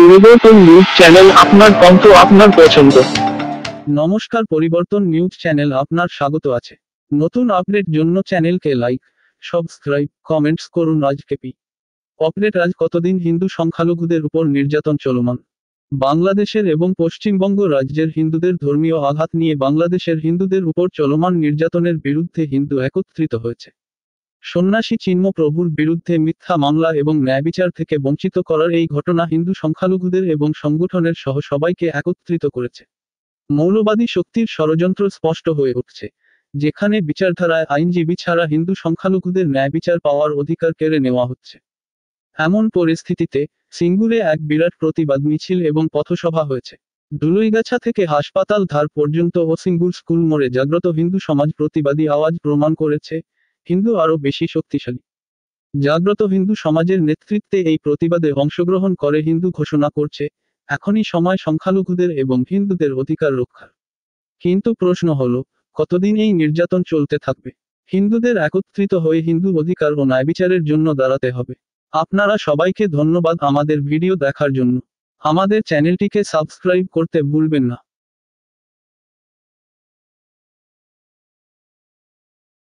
পরিবর্তন news channel, আপনার কণ্ঠ, আপনার পছন্দ। নমস্কার, পরিবর্তন নিউজ চ্যানেল আপনার স্বাগত আছে। নতুন আপডেট জন্য চ্যানেলকে লাইক, সাবস্ক্রাইব, কমেন্টস করুন। আজকে আপডেট। আজ কতদিন হিন্দু সংখ্যালঘুদের উপর নির্যাতন চলমান। বাংলাদেশের এবং পশ্চিমবঙ্গ রাজ্যের হিন্দুদের ধর্মীয় আঘাত নিয়ে বাংলাদেশের হিন্দুদের উপর চলমান নির্যাতনের বিরুদ্ধে হিন্দু একত্রিত হয়েছে। সন্ন্যাসী চিন্ময় প্রভুর বিরুদ্ধে মিথ্যা মামলা এবং ন্যায়বিচার থেকে বঞ্চিত করার এই ঘটনা হিন্দু সংখ্যালঘুদের এবং সংগঠনের সহ সবাইকে একত্রিত করেছে। মৌলবাদী শক্তির ষড়যন্ত্র স্পষ্ট হয়ে উঠছে, যেখানে বিচারধারায় আইনজীবী ছাড়া হিন্দু সংখ্যালঘুদের ন্যায়বিচার পাওয়ার অধিকার কেড়ে নেওয়া হচ্ছে। এমন পরিস্থিতিতে সিঙ্গুরে এক বিরাট প্রতিবাদ মিছিল এবং পথসভা হয়েছে। ধুলুইগাছা থেকে হাসপাতাল ধার পর্যন্ত ও সিঙ্গুর স্কুল মোড়ে জাগ্রত হিন্দু সমাজ প্রতিবাদী আওয়াজ প্রমাণ করেছে হিন্দু আরও বেশি শক্তিশালী। জাগ্রত হিন্দু সমাজের নেতৃত্বে এই প্রতিবাদে অংশগ্রহণ করে হিন্দু ঘোষণা করছে, এখনই সময় সংখ্যালঘুদের এবং হিন্দুদের অধিকার রক্ষার। কিন্তু প্রশ্ন হলো, কতদিন এই নির্যাতন চলতে থাকবে? হিন্দুদের একত্রিত হয়ে হিন্দু অধিকার ও ন্যায়বিচারের জন্য দাঁড়াতে হবে। আপনারা সবাইকে ধন্যবাদ আমাদের ভিডিও দেখার জন্য। আমাদের চ্যানেলটিকে সাবস্ক্রাইব করতে ভুলবেন না।